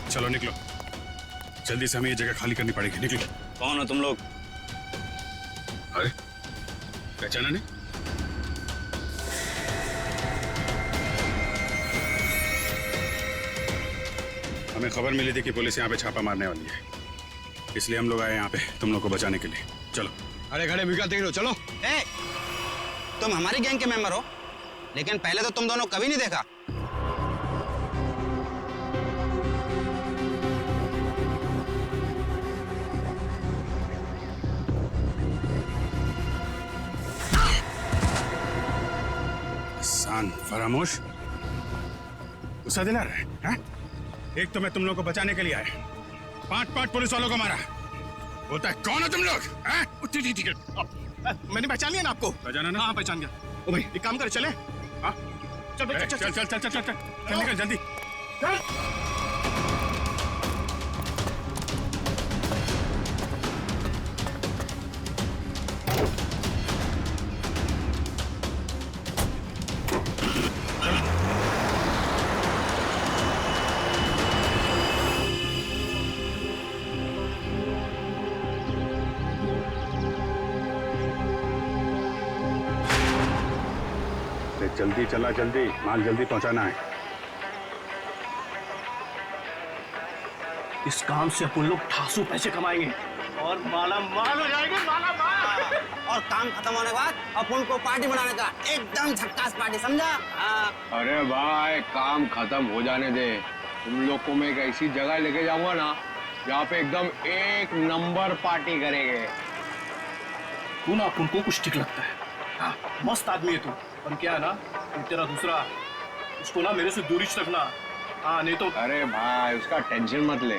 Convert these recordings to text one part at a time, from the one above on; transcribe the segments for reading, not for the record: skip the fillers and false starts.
चलो निकलो, जल्दी से हमें ये जगह खाली करनी पड़ेगी। निकलो। कौन हो तुम लोग? अरे पहचाना नहीं? हमें खबर मिली थी कि पुलिस यहाँ पे छापा मारने वाली है, इसलिए हम लोग आए यहाँ पे तुम लोग को बचाने के लिए। चलो। अरे खड़े मिका देख लो, चलो। ए, तुम हमारी गैंग के मेंबर हो, लेकिन पहले तो तुम दोनों कभी नहीं देखा। सान फरामोश, गुस्सा दिला रहे हैं? एक तो मैं तुम लोग को बचाने के लिए आया, 5 पुलिस वालों को मारा। बोलता है कौन हो तुम लोग? ठीक है, मैंने पहचान लिया ना आपको। पहचाना ना? हाँ पहचान गया। ओ भाई एक काम कर, चले। हाँ चल चल चल चल चल चल चल निकल जल्दी। जल्दी चला, जल्दी माल जल्दी पहुंचाना है। इस काम से अपन लोग ठासू पैसे कमाएंगे और माला माल हो जाएंगे, माला माल। और काम खत्म होने के बाद अपन को पार्टी बनाने का, एकदम झक्कास पार्टी, समझा? अरे भाई काम खत्म हो जाने दे, तुम लोग को मैं एक ऐसी जगह लेके जाऊंगा ना जहाँ पे एकदम एक नंबर पार्टी करेंगे। तू ना अपन को कुछ ठीक लगता है। हाँ, मस्त आदमी है तू, पर क्या है ना, तेरा दूसरा, उसको ना मेरे से दूरी रखना। हाँ नहीं तो। अरे भाई उसका टेंशन मत ले,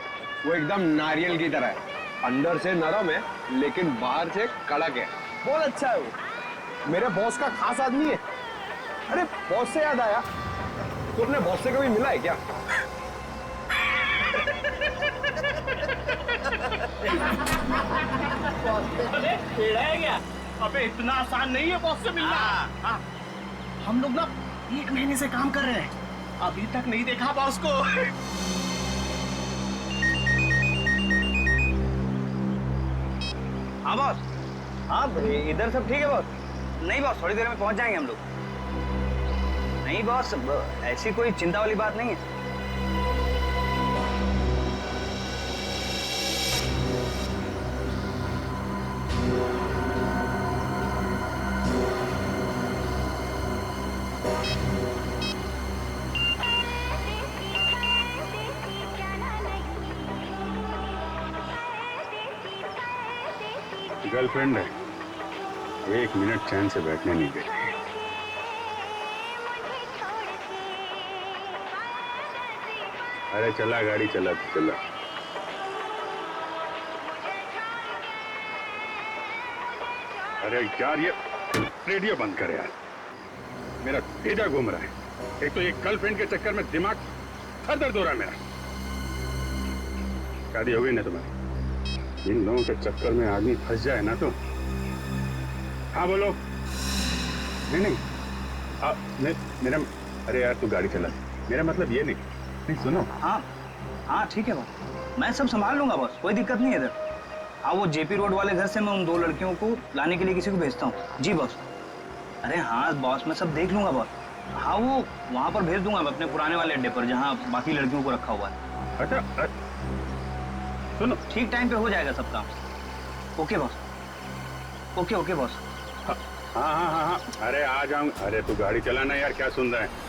वो एकदम नारियल की तरह है, अंदर से नरम है लेकिन बाहर से कड़क है। बहुत अच्छा है वो, मेरे बॉस का खास आदमी है। अरे बॉस से याद आया, तू अपने बॉस से कभी मिला है क्या? अरे टेढ़ा है क्या? अबे इतना आसान नहीं है बॉस से मिलना। हाँ, हम लोग ना 1 महीने से काम कर रहे हैं, अभी तक नहीं देखा बॉस को। हाँ बॉस। हाँ इधर सब ठीक है बॉस? नहीं बॉस, थोड़ी देर में पहुंच जाएंगे हम लोग। नहीं बॉस, ऐसी कोई चिंता वाली बात नहीं है। गर्लफ्रेंड है, 1 मिनट चैन से बैठने नहीं देती। अरे चला गाड़ी, चला चला। अरे यार ये रेडियो बंद कर यार, मेरा भेजा घूम रहा है। एक तो ये गर्लफ्रेंड के चक्कर में दिमाग सर दर्द हो रहा है मेरा। शादी हो गई ना तुम्हारी? इन लोगों के चक्कर में आदमी फंस जाए ना तो। हाँ बोलो। नहीं नहीं, मेरा, अरे यार तू गाड़ी चला, मेरा मतलब ये नहीं सुनो। हाँ हाँ ठीक है बॉस, मैं सब संभाल लूंगा बॉस, कोई दिक्कत नहीं है इधर। हाँ वो जेपी रोड वाले घर से मैं उन 2 लड़कियों को लाने के लिए किसी को भेजता हूँ। जी बॉस। अरे हाँ बॉस, मैं सब देख लूंगा बॉस। हाँ वो वहाँ पर भेज दूंगा मैं अपने पुराने वाले अड्डे पर जहाँ बाकी लड़कियों को रखा हुआ है। अच्छा सुनो, ठीक टाइम पे हो जाएगा सब काम। Okay boss, okay okay boss. हाँ हाँ हाँ हाँ, अरे आ जाऊँ। अरे तू गाड़ी चलाना यार, क्या सुन रहा है?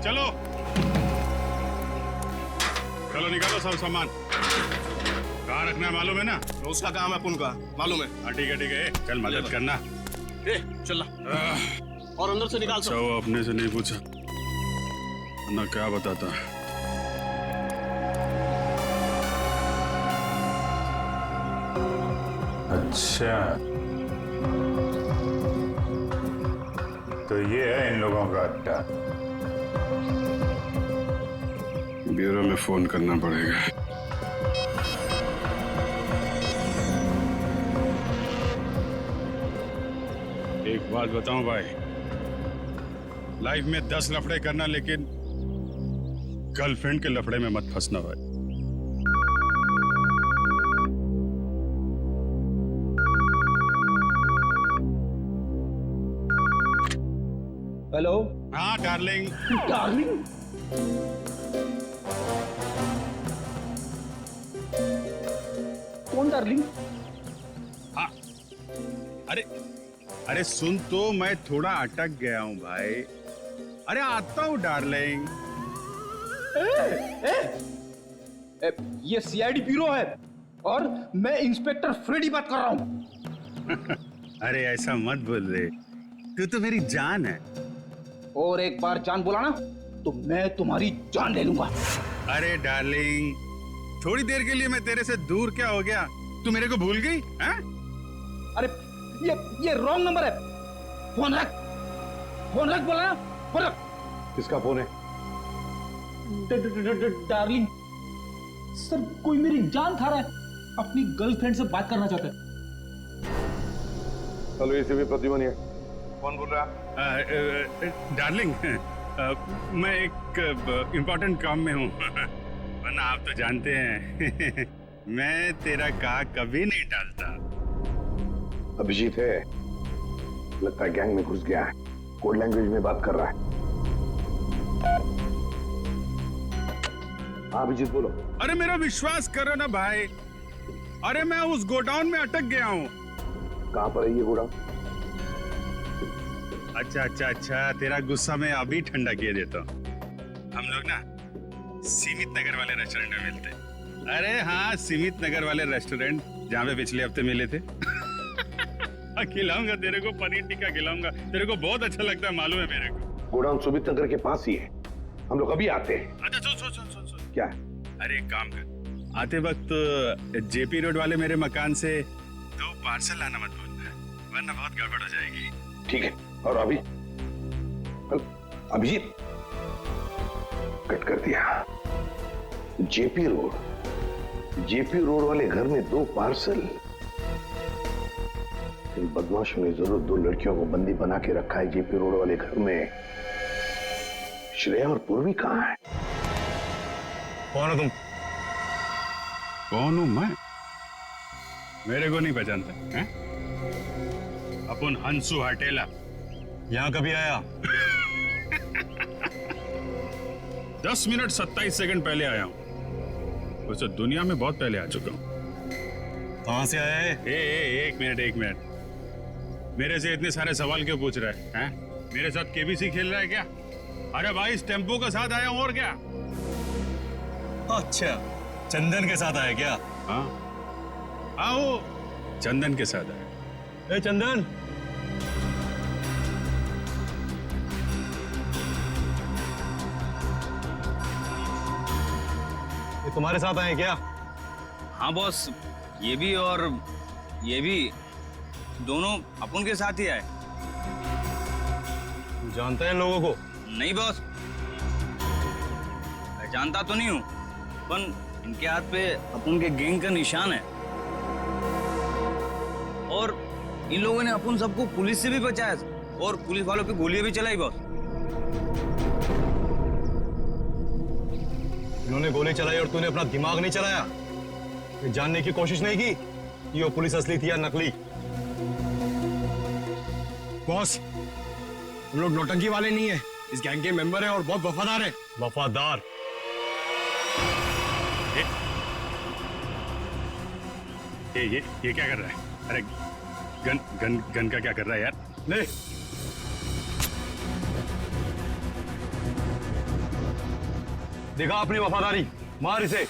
चलो चलो निकालो सब सामान। कहाँ रखना है मालूम है ना? तो उसका काम है, अपन का मालूम है। हाँ ठीक है, चल मदद करना। ए चल और अंदर से निकाल अच्छा सब। वो अपने से नहीं पूछा ना, क्या बताता। अच्छा, तो ये है इन लोगों का अड्डा। ब्यूरो में फोन करना पड़ेगा। एक बात बताऊं भाई, लाइफ में 10 लफड़े करना, लेकिन गर्लफ्रेंड के लफड़े में मत फंसना भाई। हेलो हाँ डार्लिंग। डार्लिंग, कौन डार्लिंग? हाँ अरे अरे सुन तो, मैं थोड़ा अटक गया हूँ भाई। अरे आता हूँ डार्लिंग। ये सीआईडी ब्यूरो है और मैं इंस्पेक्टर फ्रेडी बात कर रहा हूँ। अरे ऐसा मत बोल रे, तू तो मेरी जान है। और एक बार जान बोला ना तो मैं तुम्हारी जान ले लूंगा। अरे डार्लिंग, थोड़ी देर के लिए मैं तेरे से दूर क्या हो गया? तू मेरे को भूल गई हैं? अरे ये रॉन्ग नंबर है। फोन रख, फोन रख, बोला ना, फोन रख। किसका फोन है? डार्लिंग सर, कोई मेरी जान खा रहा है, अपनी गर्लफ्रेंड से बात करना चाहता है। हेलो, ये भी प्रतिबंध है। कौन बोल रहा है? डार्लिंग, मैं एक इम्पोर्टेंट काम में हूँ। वरना आप तो जानते हैं मैं तेरा कहा कभी नहीं टालता। अभिजीत है, लगता है गैंग में घुस गया है, कोड लैंग्वेज में बात कर रहा है। हाँ अभिजीत बोलो। अरे मेरा विश्वास करो ना भाई, अरे मैं उस गोडाउन में अटक गया हूँ। कहाँ पर है ये गोडाउन? अच्छा, तेरा गुस्सा मैं अभी ठंडा किए देता हूँ। हम लोग ना सीमित नगर वाले रेस्टोरेंट में मिलते हैं। अरे हाँ, सीमित नगर वाले रेस्टोरेंट जहाँ पे पिछले हफ्ते मिले थे। खिलाऊंगा तेरे को, पनीर टिक्का खिलाऊंगा तेरे को, बहुत अच्छा लगता है मालूम है मेरे को। गोडाउन सुमित नगर के पास ही है, हम लोग अभी आते हैं। अच्छा सुन। क्या? अरे एक काम कर, आते वक्त जेपी रोड वाले मेरे मकान से 2 पार्सल लाना मत भूलना, वरना बहुत गड़बड़ हो जाएगी। ठीक है। और अभी अभिजीत कट कर दिया। जेपी रोड वाले घर में 2 पार्सल। इन बदमाशों ने जरूर 2 लड़कियों को बंदी बना के रखा है जेपी रोड वाले घर में। श्रेया और पूर्वी कहाँ है? कौन हो तुम? कौन हूं मैं? मेरे को नहीं पहचानता हैं? अपन हंसू हटेला। यहाँ कभी आया? 10 मिनट 27 सेकंड पहले आया हूं। वैसे दुनिया में बहुत पहले आ चुका हूं। कहां से आया है? एक मिनट। मेरे से इतने सारे सवाल क्यों पूछ रहा है? हैं? मेरे साथ केबीसी खेल रहा है क्या? अरे भाई, इस टेम्पो के साथ आया हूं, और क्या? अच्छा, चंदन के साथ आया क्या? हाँ, वो चंदन के साथ आया। ए चंदन, ये तुम्हारे साथ आए क्या? हाँ बॉस, ये भी और ये भी, दोनों अपन के साथ ही आए। तू जानता है इन लोगों को? नहीं बॉस, मैं जानता तो नहीं हूँ, पर इनके हाथ पे अपन के गैंग का निशान है। और इन लोगों ने अपन सबको पुलिस से भी बचाया और पुलिस वालों पे गोलियां भी चलाई बॉस। इन्होंने गोली चलाई और तूने अपना दिमाग नहीं चलाया? ये जानने की कोशिश नहीं की कि वो पुलिस असली थी या नकली? बॉस, हम लोग नौटंकी वाले नहीं है, इस गैंग के मेंबर हैं और बहुत वफादार हैं। वफादार? ये क्या कर रहा है? अरे गन का क्या कर रहा है यार? ले, दिखा अपनी वफादारी। मार इसे।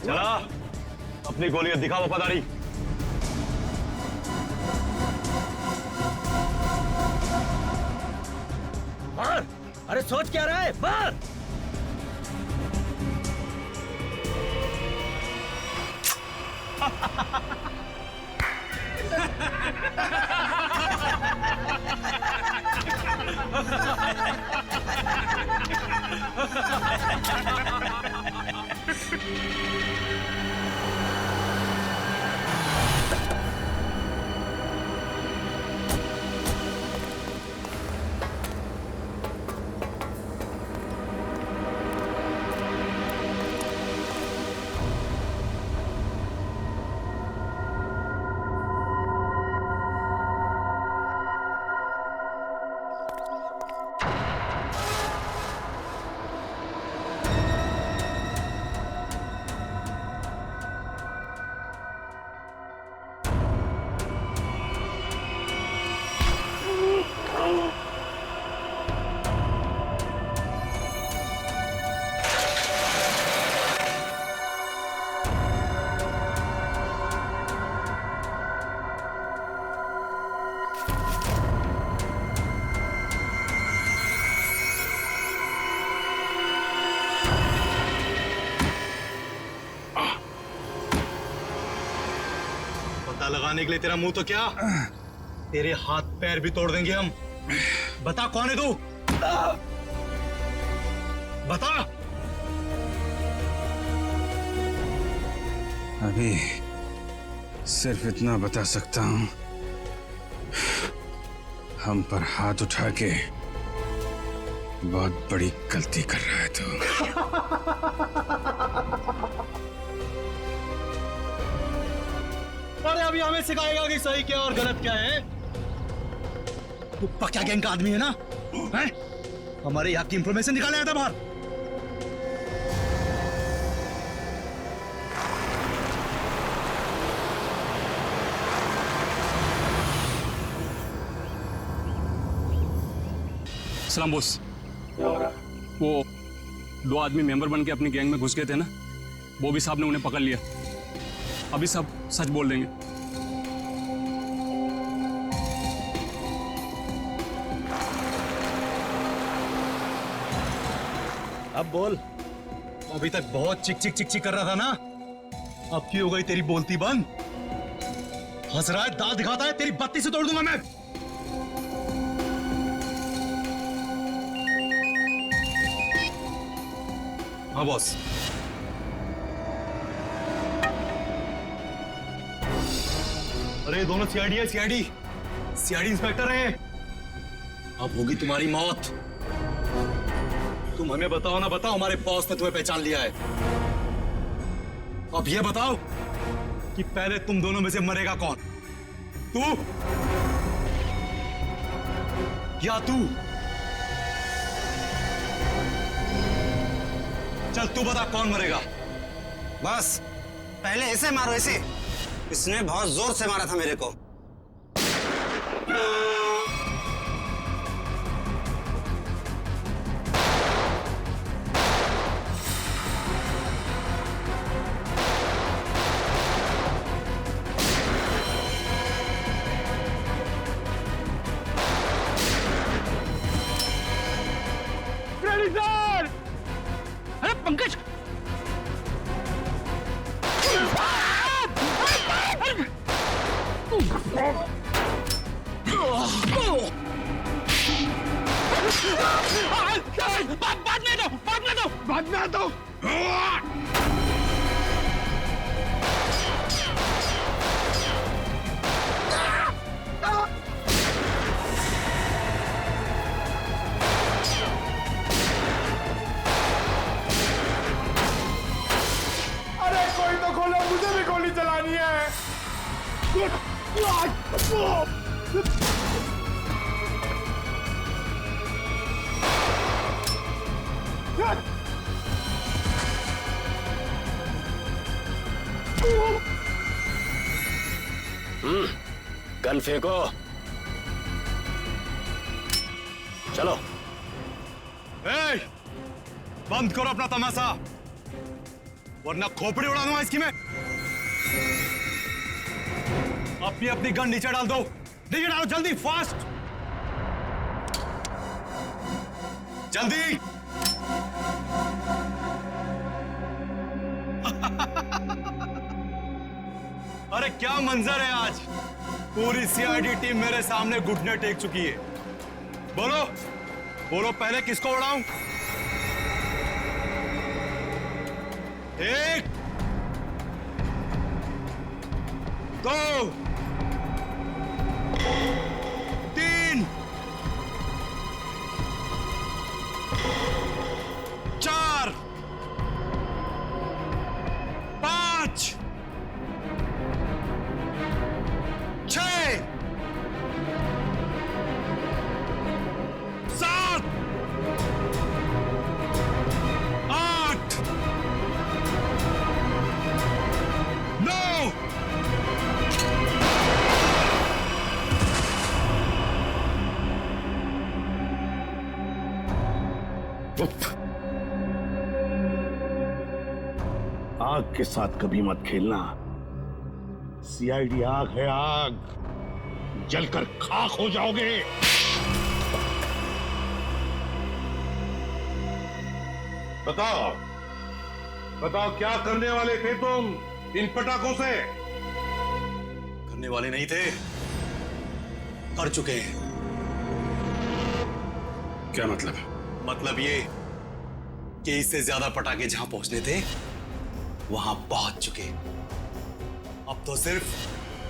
चला, अपनी गोलियां दिखा वफादारी। मार। अरे सोच क्या रहा है, मार। पता लगाने के लिए तेरा मुंह तो क्या, तेरे हाथ पैर भी तोड़ देंगे हम। बता कौन है तू, बता। अभी सिर्फ इतना बता सकता हूं, हम पर हाथ उठा के बहुत बड़ी गलती कर रहा है तू। अरे अभी हमें सिखाएगा कि सही क्या और गलत क्या है। तू पक्का गैंग का आदमी है ना, हैं? हमारे यहाँ की इंफॉर्मेशन निकाले आया था बाहर। सलाम बॉस। वो 2 आदमी मेंबर बन के अपनी गैंग में घुस गए थे ना, वो भी साहब ने उन्हें पकड़ लिया। अभी सब सच बोल देंगे। अब बोल। अभी तक बहुत चिक चिक चिक चिक कर रहा था ना, अब की हो गई तेरी बोलती बंद? हंस रहा है, दांत दिखाता है, तेरी बत्ती से तोड़ दूंगा मैं। हाँ बॉस। अरे दोनों सीआईडी है, सीआईडी इंस्पेक्टर है। अब होगी तुम्हारी मौत। तुम हमें बताओ ना बताओ, हमारे बॉस ने तुम्हें पहचान लिया है। अब ये बताओ कि पहले तुम दोनों में से मरेगा कौन, तू या तू? चल तू बता कौन मरेगा। बस पहले ऐसे मारो, ऐसे। इसने बहुत जोर से मारा था मेरे को। अरे पंकज, बाद में दो। अरे कोई तो खोलो, मुझे भी गोली चलानी है। गन फेंको। चलो। ए, बंद करो अपना तमाशा, वरना खोपड़ी उड़ा दूंगा इसकी मैं। अपनी अपनी गन नीचे डाल दो, नीचे डालो जल्दी, फास्ट, जल्दी। अरे क्या मंजर है आज, पूरी सीआईडी टीम मेरे सामने घुटने टेक चुकी है। बोलो बोलो, पहले किसको उड़ाऊं? एक, दो, तीन, चार, पांच, छह, सात, आठ, नौ, आग के साथ कभी मत खेलना। सीआईडी आग है, आग, जलकर खाक हो जाओगे। बताओ बताओ, क्या करने वाले थे तुम इन पटाखों से? करने वाले नहीं थे, कर चुके हैं। क्या मतलब? मतलब ये कि इससे ज्यादा पटाखे जहां पहुंचने थे वहां पहुंच चुके। अब तो सिर्फ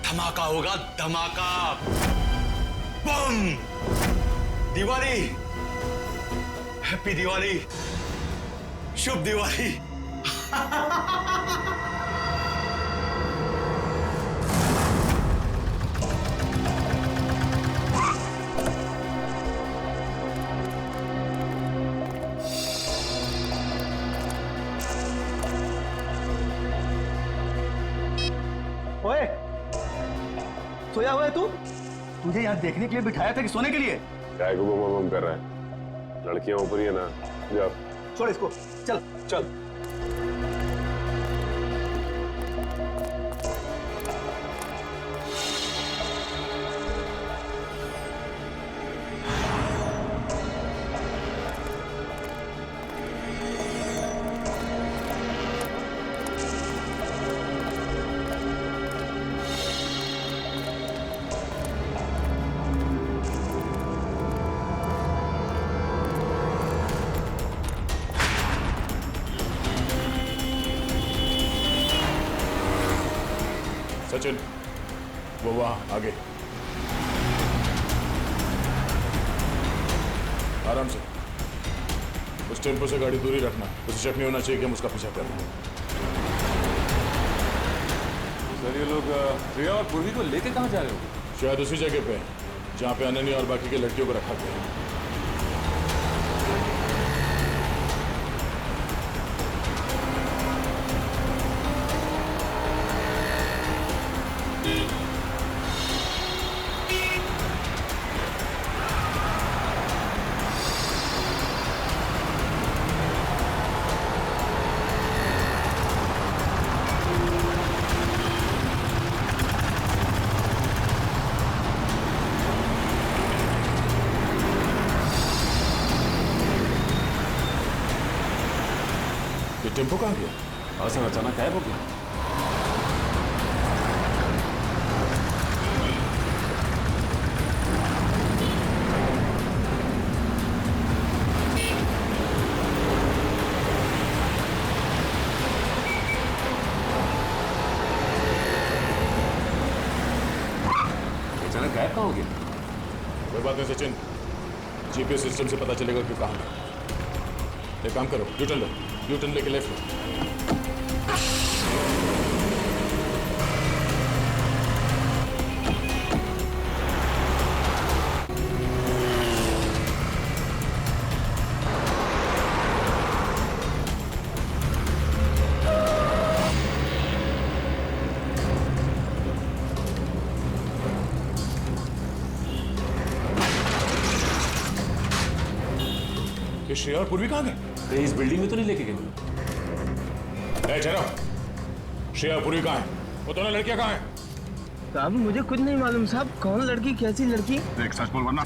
धमाका होगा, धमाका, बम। दिवाली, हैप्पी दिवाली, शुभ दिवाली। ओए, सोया हुआ है तू? तुझे यहाँ देखने के लिए बिठाया था कि सोने के लिए? काय को बम कर रहा है? लड़कियां ऊपर ही है ना, जा। छोड़ इसको, चल चल। सचिन, वो वहां आगे, आराम से। उस टेम्पो से गाड़ी दूरी रखना, उसे शक नहीं होना चाहिए कि हम उसका पीछा कर रहे हैं। सर, ये लोग प्रिया और पूर्वी को लेके कहाँ जा रहे हो? शायद उसी जगह पे जहां पे अनन्या और बाकी की लड़कियों को रखा गया है। टेम्पो कहाँ गया? हाँ सर, अचानक गायब हो गया। अचानक गायब कहाँ हो गया? कोई बात नहीं सचिन, जीपीएस सिस्टम से पता चलेगा कि कहाँ है। एक काम करो, यूटर्न लो, यूटर्न लेके लेफ्ट लो। श्रेया और पूर्वी कहाँ गए? कहीं इस बिल्डिंग में तो नहीं लेके गए? चलो, श्रेया और पूर्वी कहाँ है? वो दोनों लड़कियां कहाँ हैं? साहब मुझे कुछ नहीं मालूम साहब, कौन लड़की कैसी लड़की? देख सच बोल वरना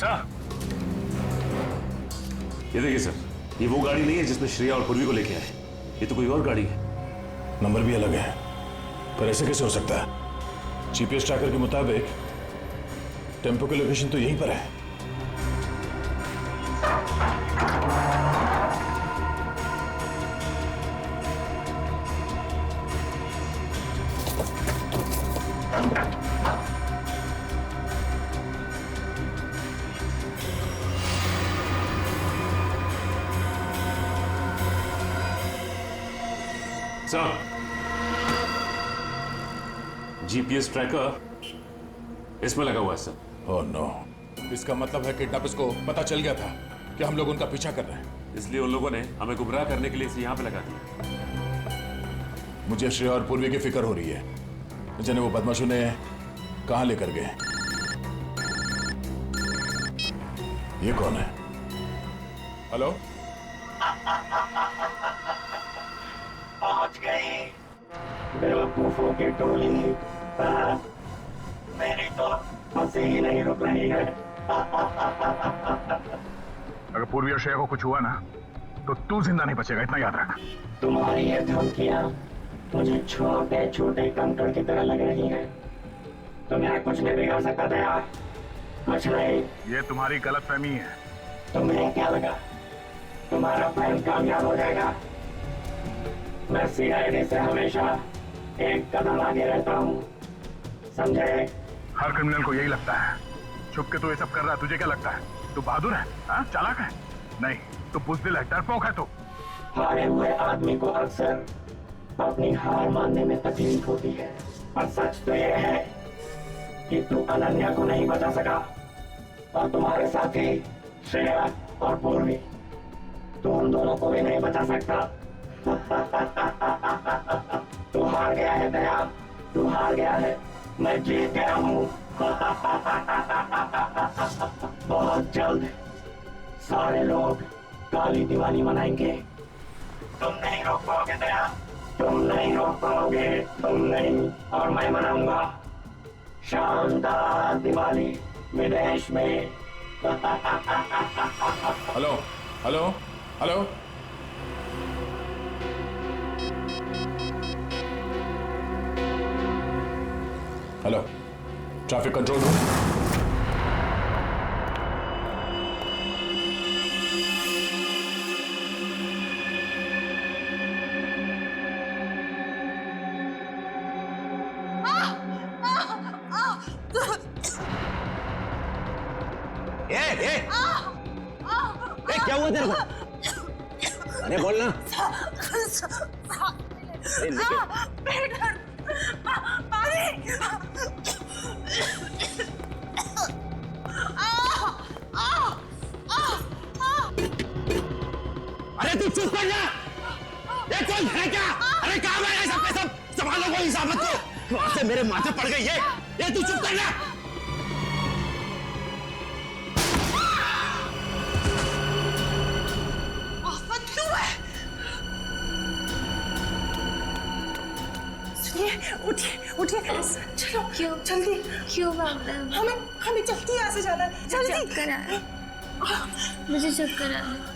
ये देखिए सर, ये वो गाड़ी नहीं है जिसमें श्रेया और पूर्वी को लेके आए। ये तो कोई और गाड़ी है। नंबर भी अलग है, पर ऐसे कैसे हो सकता है? जीपीएस ट्रैकर के मुताबिक टेम्पो की लोकेशन तो यहीं पर है। सर, जीपीएस ट्रैकर इसमें लगा हुआ है सर। ओह नो, इसका मतलब है किडनैपर्स को पता चल गया था कि हम लोग उनका पीछा कर रहे हैं, इसलिए उन लोगों ने हमें गुमराह करने के लिए इसे यहाँ पे लगा दिया। मुझे श्रेया और पूर्वी की फिक्र हो रही है। जिन्हें वो बदमाशों ने कहाँ लेकर गए? ये कौन है? हेलो, पहुंच गए बेवकूफों की टोली। मेरी तो हंसी ही नहीं रुक रही है। अगर पूर्वी और श्रेया को कुछ हुआ ना तो तू जिंदा नहीं बचेगा, इतना याद रख। तुम्हारी ये धमकियां मुझे छोटे छोटे कंकड़ की तरह लग रही हैं। तुम्हें कुछ नहीं बिगाड़ सकता था यार, कुछ नहीं। ये तुम्हारी गलतफहमी है। तुम्हें क्या लगा तुम्हारा प्लान कामयाब हो जाएगा? मैं सीआईडी से हमेशा एक कदम आगे रहता हूँ, समझे? हर क्रिमिनल को यही लगता है। छुप के तू ये सब कर रहा है, तुझे क्या लगता है? तू बहादुर है, हाँ? चालाक है? नहीं, तू बुज़दिल है, डरपोक है तू। हारे हुए आदमी को अक्सर अपनी हार मानने में तकलीफ होती है, पर सच तो यह है कि तू अनन्या को नहीं बचा सका, और तुम्हारे साथी श्रेया और पूर्वी, तू उन दोनों को भी नहीं बचा सकता। तू हार गया है दया, तू हार गया है। मैं जीत गया हूँ। बहुत जल्द सारे लोग काली दिवाली मनाएंगे। तुम नहीं रोक पाओगे दया, तुम नहीं रोक पाओगे, तुम नहीं। और मैं मनाऊंगा शानदार दिवाली विदेश में। Hello, hello, hello. Hello, traffic control room. क्या हुआ तेरे को? अरे बोलना। अरे तू चुप कर जा। ये कौन है क्या? अरे कहाँ गए सब के सब? संभालो कोई हिसाब को। वहां से मेरे माथे पड़ गई ये तू चुप कर जा। उठिए उठिए, चलो क्यों जल्दी, क्यों भागना है? हमें जल्दी यहाँ से जाना है, जल्दी। चक्कर आ रहा है, मुझे चक्कर आ रहा है।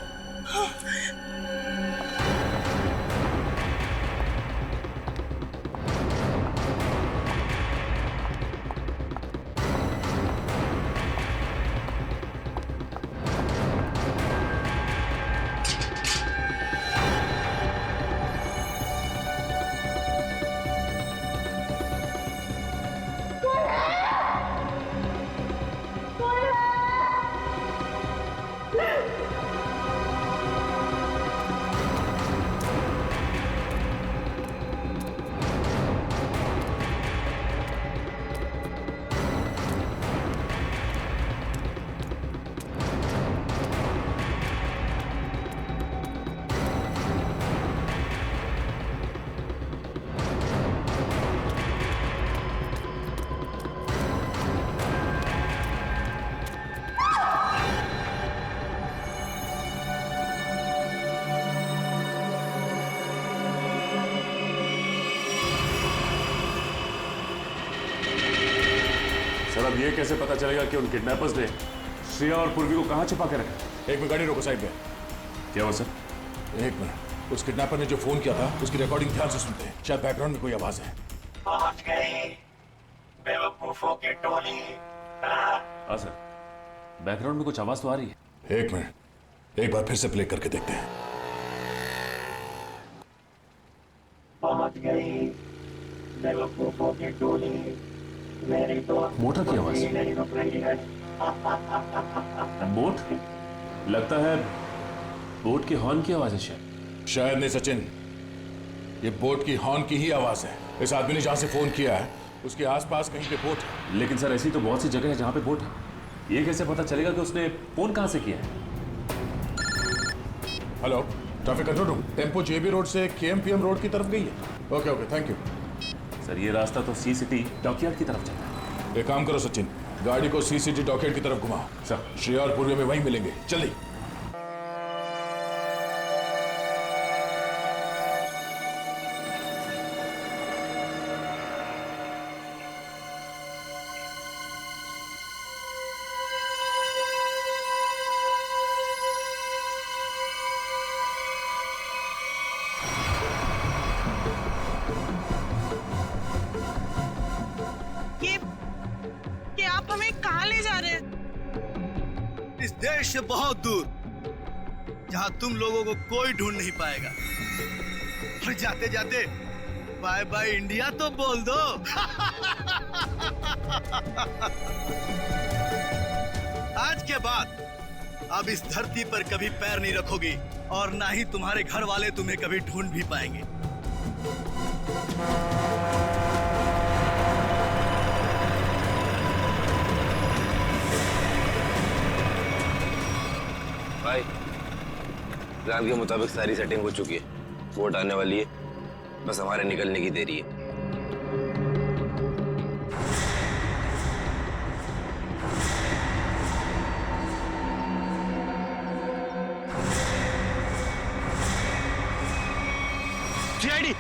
सर अब ये कैसे पता चलेगा कि उन किडनैपर्स ने श्रेया और पूर्वी को कहाँ छुपा के रखा? एक मिनट गाड़ी रोको साइड में। क्या हुआ सर? एक मिनट, उस किडनैपर ने जो फोन किया था उसकी रिकॉर्डिंग ध्यान से सुनते हैं, शायद बैकग्राउंड में कोई आवाज है। पहुंच गई बेवकूफों की टोली। हाँ सर, बैकग्राउंड में कुछ आवाज तो आ रही है। एक मिनट, एक बार फिर से प्ले करके देखते हैं। पहुंच गई बेवकूफों की टोली, मेरी तो मोटर की आवाज नहीं रुक रही है। बोट? लगता है बोट के हॉर्न की आवाज है। शायद नहीं सचिन, ये बोट की हॉर्न की ही आवाज है। इस आदमी ने जहां से फोन किया है उसके आसपास कहीं पे बोट है। लेकिन सर ऐसी तो बहुत सी जगह है जहां पे बोट है, ये कैसे पता चलेगा कि उसने फोन कहां से किया है? Hello, traffic control room, tempo JB road से केएमपीएम रोड की तरफ गई है। Okay okay, thank you sir. ये रास्ता तो सी सिटी डॉकयार्ड की तरफ जाता है। एक काम करो सचिन, गाड़ी को सी सिटी डॉकयार्ड की तरफ घुमाओ। सर, श्रेया और पूर्वी में वहीं मिलेंगे, जल्दी। आप हमें कहाँ ले जा रहे हैं? इस देश से बहुत दूर, जहाँ तुम लोगों को कोई ढूंढ नहीं पाएगा। और जाते जाते बाय बाय इंडिया तो बोल दो। आज के बाद अब इस धरती पर कभी पैर नहीं रखोगी और ना ही तुम्हारे घर वाले तुम्हें कभी ढूंढ भी पाएंगे। भाई, प्लान के मुताबिक सारी सेटिंग हो चुकी है, वोट आने वाली है, बस हमारे निकलने की देरी है। सीआईडी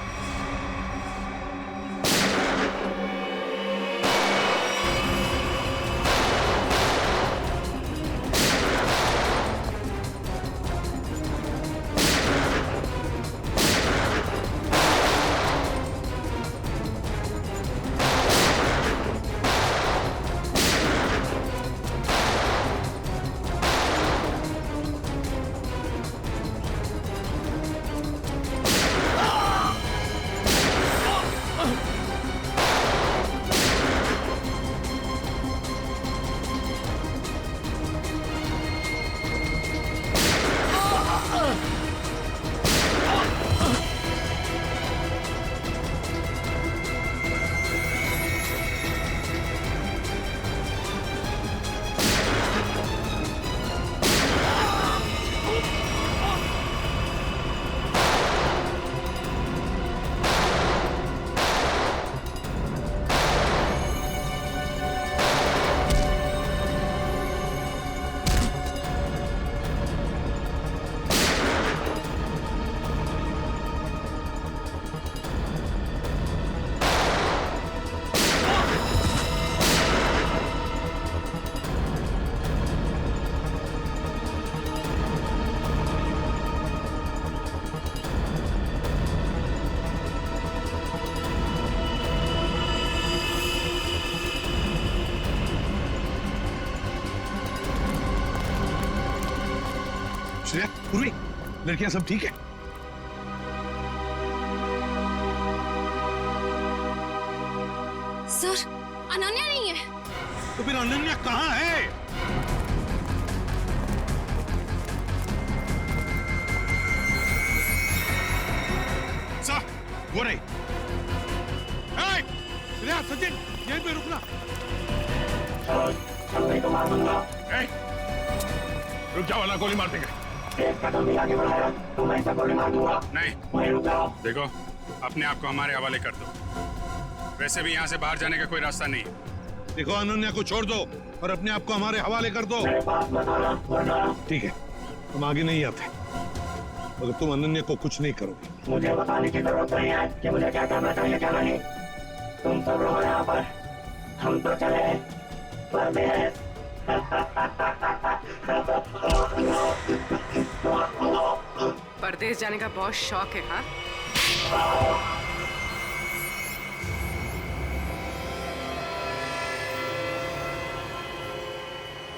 श्रेया, पूर्वी, लड़कियां सब ठीक है? सर, अनन्या नहीं है। तो फिर अनन्या कहाँ है? सर, वो रही। श्रेया, सचिन, यहीं पे रुकना। चलने को मार दूंगा। रुक जाओ वरना गोली मार देंगे। एक कदम भी आगे बढ़ाया तो मैं इसे गोली मार दूंगा। नहीं, वहीं रुक जाओ। देखो, अपने आप को हमारे हवाले कर दो। वैसे भी यहाँ से बाहर जाने का कोई रास्ता नहीं है। देखो, अनन्या को छोड़ दो और अपने आप को हमारे हवाले कर दो। मेरे पास बताना वरना। ठीक है, हम आगे नहीं आते मगर तुम अनन्या को कुछ नहीं करोगे। मुझे बताने की जरूरत नहीं है कि मुझे क्या करना चाहिए क्या नहीं। तुम सब रहो यहाँ पर, हम तो चले। परदेश। परदेश जाने का बहुत शौक है, हाँ?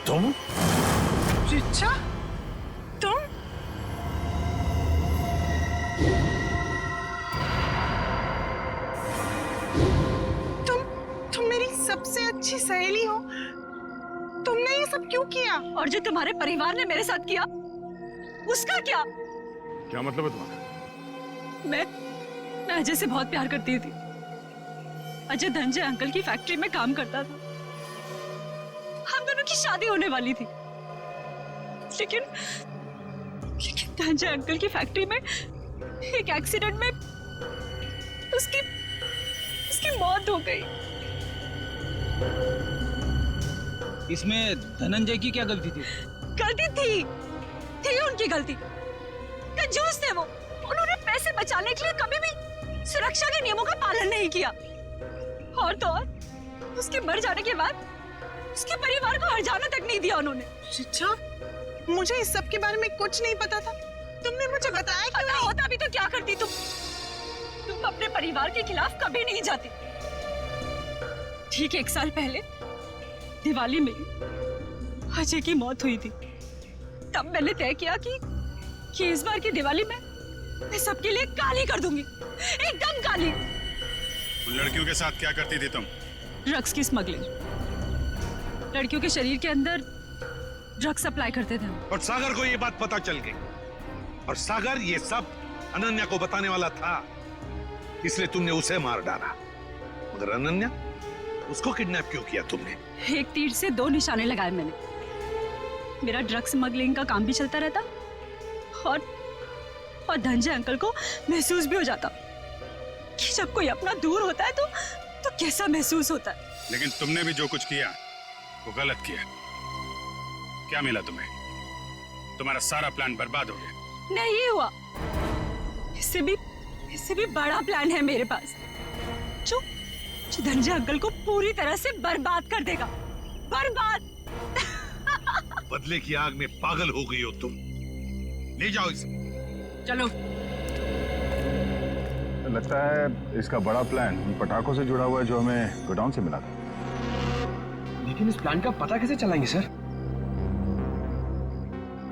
तुम? रिचा, तुम? तुम मेरी सबसे अच्छी सहेली हो। तुमने ये सब क्यों किया? और जो तुम्हारे परिवार ने मेरे साथ किया, उसका क्या? क्या मतलब है तुम्हारा? मैं अजय से बहुत प्यार करती थी। अजय धनंजय अंकल की फैक्ट्री में काम करता था। हम दोनों की शादी होने वाली थी, लेकिन धनंजय अंकल की फैक्ट्री में एक एक्सीडेंट में उसकी मौत हो गई। इसमें धनंजय की क्या गलती थी? गलती थी उनकी गलती। कंजूस थे वो। उन्होंने पैसे बचाने के लिए कभी भी सुरक्षा के नियमों का पालन नहीं किया। और तो और उसके मर जाने के बाद उसके परिवार को हर्जाना तक नहीं दिया उन्होंने। रिचा, मुझे इस सब के बारे में कुछ नहीं पता था। तुमने मुझे बताया क्यों नहीं? होता भी तो क्या करती तुम अपने परिवार के खिलाफ कभी नहीं जाती। ठीक 1 साल पहले दिवाली में अजय की मौत हुई थी। तब मैंने तय किया कि इस बार की दिवाली में मैं सबके लिए काली कर दूंगी, एकदम काली। उन लड़कियों के साथ क्या करती थी तुम? ड्रग्स की स्मगलिंग। लड़कियों के शरीर के अंदर ड्रग्स सप्लाई करते थे हम। और सागर को ये बात पता चल गई, और सागर ये सब अनन्या को बताने वाला था, इसलिए तुमने उसे मार डाला। मगर अनन्या, उसको किडनैप क्यों किया तुमने? एक तीर से 2 निशाने लगाए मैंने। मेरा ड्रग्स स्मगलिंग का काम भी चलता रहता और धनंजय अंकल को महसूस भी हो जाता कि जब कोई अपना दूर होता है तो कैसा महसूस होता है। लेकिन तुमने भी जो कुछ किया वो गलत किया। क्या मिला तुम्हें? तुम्हारा सारा प्लान बर्बाद हो गया। नहीं हुआ। इससे भी बड़ा प्लान है मेरे पास, जो धनंजय अंकल को पूरी तरह से बर्बाद कर देगा। बर्बाद। बदले की आग में पागल हो गई हो तुम। ले जाओ इसे। चलो। लगता है इसका बड़ा प्लान उन पटाखों से जुड़ा हुआ है जो हमें गोडाउन से मिला था। लेकिन इस प्लान का पता कैसे चलाएंगे सर?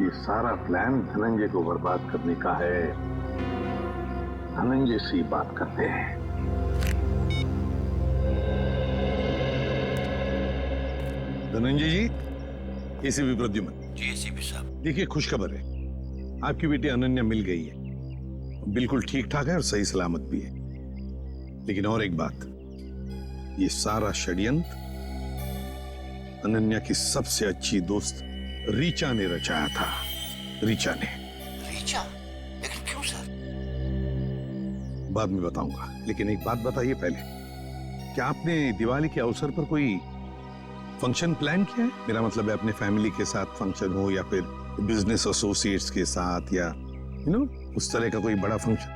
ये सारा प्लान धनंजय को बर्बाद करने का है। धनंजय से बात करते हैं। धनंजय जी, एसीपी प्रद्युमन। जी एसीपी साहब। देखिए, खुशखबर है, आपकी बेटी अनन्या मिल गई है। बिल्कुल ठीक ठाक है और सही सलामत भी है। लेकिन और एक बात, ये सारा षड्यंत्र अनन्या की सबसे अच्छी दोस्त रीचा ने रचाया था। रीचा ने। रीचा? लेकिन क्यों सर? बाद में बताऊंगा, लेकिन एक बात बताइए पहले, क्या आपने दिवाली के अवसर पर कोई फंक्शन प्लान किया है? मेरा मतलब है अपने फैमिली के साथ फंक्शन हो या फिर बिजनेस एसोसिएट्स के साथ, या उस तरह का कोई बड़ा फंक्शन।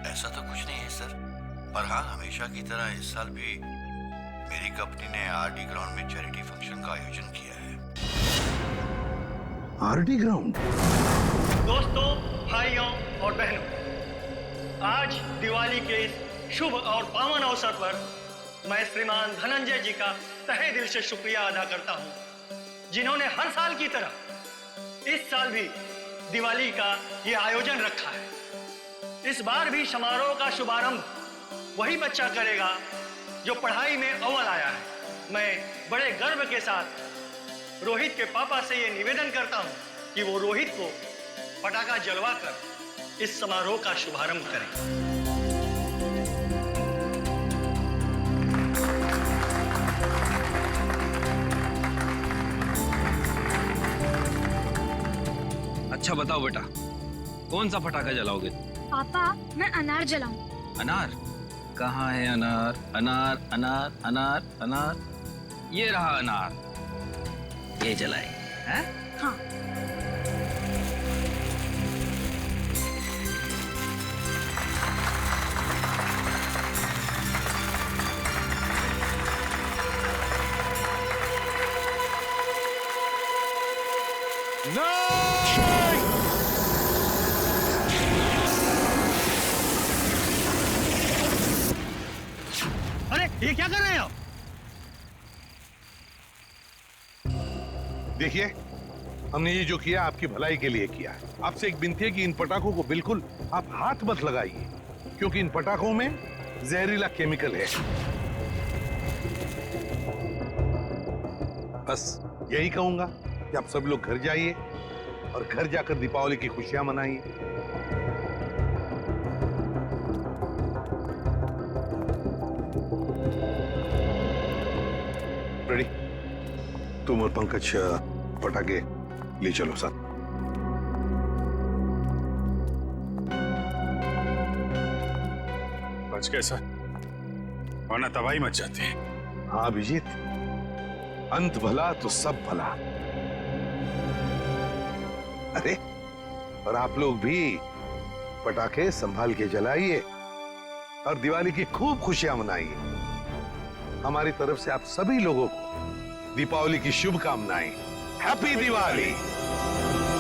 ऐसा तो कुछ नहीं है सर, पर हाँ, हमेशा की तरह इस साल भी मेरी कंपनी ने आरडी ग्राउंड में चैरिटी फंक्शन का आयोजन किया है। RD ground? दोस्तों, भाइयों और बहनों, आज दिवाली के इस शुभ और पावन अवसर पर मैं श्रीमान धनंजय जी का तहे दिल से शुक्रिया अदा करता हूं, जिन्होंने हर साल की तरह इस साल भी दिवाली का ये आयोजन रखा है। इस बार भी समारोह का शुभारंभ वही बच्चा करेगा जो पढ़ाई में अव्वल आया है। मैं बड़े गर्व के साथ रोहित के पापा से ये निवेदन करता हूं कि वो रोहित को पटाखा जलवाकर इस समारोह का शुभारंभ करें। अच्छा बताओ बेटा, कौन सा पटाखा जलाओगे? पापा, मैं अनार जलाऊं। अनार? कहाँ है अनार? अनार अनार अनार अनार, ये रहा अनार, ये जलाएंगे। हैं? हाँ। अरे ये क्या कर रहे हैं आप? देखिए, हमने ये जो किया आपकी भलाई के लिए किया है। आपसे एक विनती है कि इन पटाखों को बिल्कुल आप हाथ मत लगाइए, क्योंकि इन पटाखों में जहरीला केमिकल है। बस यही कहूंगा कि आप सब लोग घर जाइए और घर जाकर दीपावली की खुशियां मनाइए। रेडी? तुम और पंकज पटाखे ले चलो साथ। बच कैसा, वरना तबाही मच जाती है। हाँ अभिजीत, अंत भला तो सब भला। अरे और आप लोग भी पटाखे संभाल के जलाइए और दिवाली की खूब खुशियां मनाइए। हमारी तरफ से आप सभी लोगों को दीपावली की शुभकामनाएं। हैप्पी दिवाली।